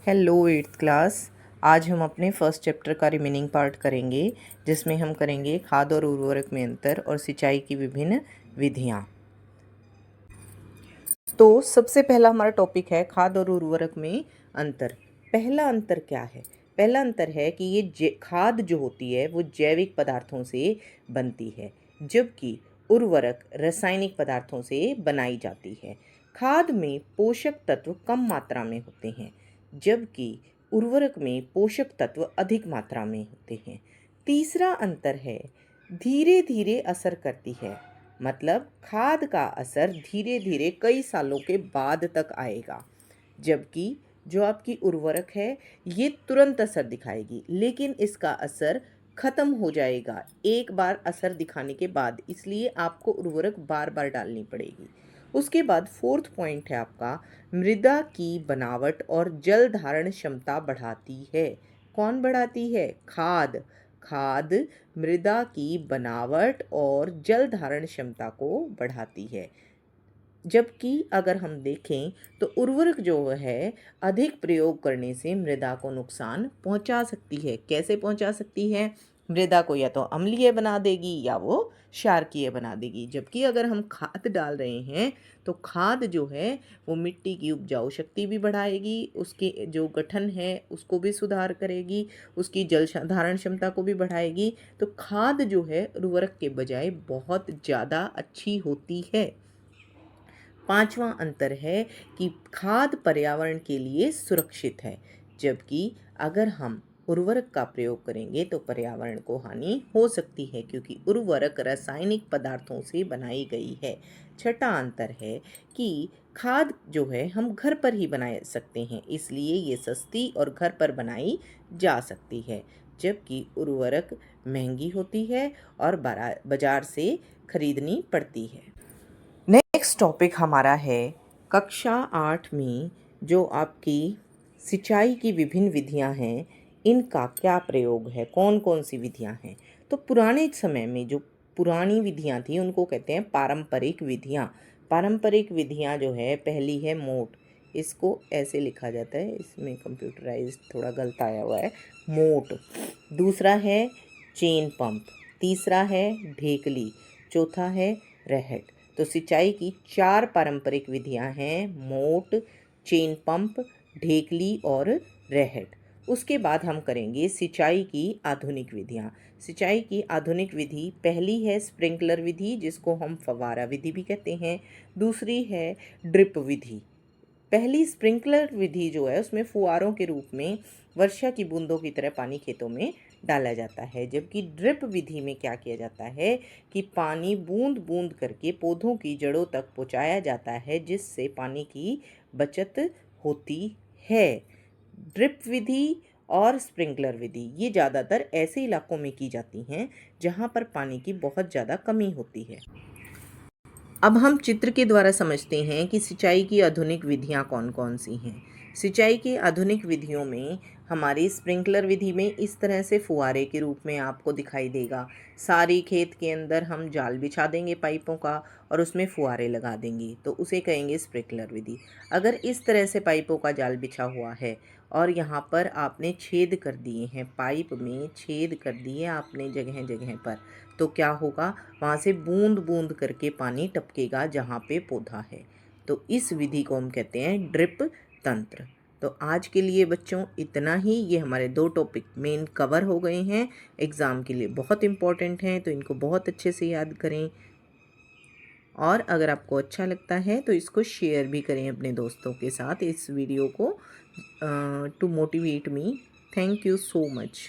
Hello eighth class. आज हम अपने फर्स्ट चैप्टर का रिमेनिंग पार्ट करेंगे, जिसमें हम करेंगे खाद और उर्वरक में अंतर और सिंचाई की विभिन्न विधियाँ। तो सबसे पहला हमारा टॉपिक है खाद और उर्वरक में अंतर। पहला अंतर क्या है? पहला अंतर है कि ये खाद जो होती है वो जैविक पदार्थों से बनती है, जबकि उर्वरक रासायनिक पदार्थों से बनाई जाती है। खाद में पोषक तत्व कम मात्रा में होते हैं, जबकि उर्वरक में पोषक तत्व अधिक मात्रा में होते हैं। तीसरा अंतर है धीरे धीरे असर करती है, मतलब खाद का असर धीरे धीरे कई सालों के बाद तक आएगा, जबकि जो आपकी उर्वरक है ये तुरंत असर दिखाएगी, लेकिन इसका असर खत्म हो जाएगा एक बार असर दिखाने के बाद, इसलिए आपको उर्वरक बार बार डालनी पड़ेगी। उसके बाद फोर्थ पॉइंट है आपका मृदा की बनावट और जल धारण क्षमता बढ़ाती है। कौन बढ़ाती है? खाद। खाद मृदा की बनावट और जल धारण क्षमता को बढ़ाती है, जबकि अगर हम देखें तो उर्वरक जो है अधिक प्रयोग करने से मृदा को नुकसान पहुंचा सकती है। कैसे पहुंचा सकती है? मृदा को या तो अम्लीय बना देगी या वो क्षारकीय बना देगी। जबकि अगर हम खाद डाल रहे हैं तो खाद जो है वो मिट्टी की उपजाऊ शक्ति भी बढ़ाएगी, उसके जो गठन है उसको भी सुधार करेगी, उसकी जल धारण क्षमता को भी बढ़ाएगी। तो खाद जो है उर्वरक के बजाय बहुत ज़्यादा अच्छी होती है। पांचवा अंतर है कि खाद पर्यावरण के लिए सुरक्षित है, जबकि अगर हम उर्वरक का प्रयोग करेंगे तो पर्यावरण को हानि हो सकती है, क्योंकि उर्वरक रासायनिक पदार्थों से बनाई गई है। छठा अंतर है कि खाद जो है हम घर पर ही बना सकते हैं, इसलिए ये सस्ती और घर पर बनाई जा सकती है, जबकि उर्वरक महंगी होती है और बाजार से खरीदनी पड़ती है। नेक्स्ट टॉपिक हमारा है कक्षा 8 में जो आपकी सिंचाई की विभिन्न विधियां हैं, इनका क्या प्रयोग है, कौन कौन सी विधियां हैं। तो पुराने समय में जो पुरानी विधियां थी उनको कहते हैं पारंपरिक विधियां। पारंपरिक विधियां जो है, पहली है मोट, इसको ऐसे लिखा जाता है, इसमें कंप्यूटराइज थोड़ा गलत आया हुआ है, मोट। दूसरा है चेन पंप, तीसरा है ढेकली, चौथा है रहट। तो सिंचाई की 4 पारंपरिक विधियां हैं, मोट, चेन पंप, ढेकली और रहट। उसके बाद हम करेंगे सिंचाई की आधुनिक विधियां। सिंचाई की आधुनिक विधि पहली है स्प्रिंकलर विधि, जिसको हम फव्वारा विधि भी कहते हैं। दूसरी है ड्रिप विधि। पहली स्प्रिंकलर विधि जो है उसमें फुहारों के रूप में वर्षा की बूंदों की तरह पानी खेतों में डाला जाता है, जबकि ड्रिप विधि में क्या किया जाता है कि पानी बूंद बूंद करके पौधों की जड़ों तक पहुंचाया जाता है, जिससे पानी की बचत होती है। ड्रिप विधि और स्प्रिंकलर विधि ये ज़्यादातर ऐसे इलाकों में की जाती हैं जहाँ पर पानी की बहुत ज़्यादा कमी होती है। अब हम चित्र के द्वारा समझते हैं कि सिंचाई की आधुनिक विधियां कौन कौन सी हैं। सिंचाई की आधुनिक विधियों में हमारी स्प्रिंकलर विधि में इस तरह से फुहारे के रूप में आपको दिखाई देगा। सारी खेत के अंदर हम जाल बिछा देंगे पाइपों का और उसमें फुहारे लगा देंगे, तो उसे कहेंगे स्प्रिंकलर विधि। अगर इस तरह से पाइपों का जाल बिछा हुआ है और यहाँ पर आपने छेद कर दिए हैं, पाइप में छेद कर दिए आपने जगह जगह पर, तो क्या होगा, वहाँ से बूंद बूंद करके पानी टपकेगा जहाँ पे पौधा है। तो इस विधि को हम कहते हैं ड्रिप तंत्र। तो आज के लिए बच्चों इतना ही। ये हमारे 2 टॉपिक मेन कवर हो गए हैं, एग्ज़ाम के लिए बहुत इम्पॉर्टेंट हैं, तो इनको बहुत अच्छे से याद करें। और अगर आपको अच्छा लगता है तो इसको शेयर भी करें अपने दोस्तों के साथ, इस वीडियो को, to motivate me. Thank you so much.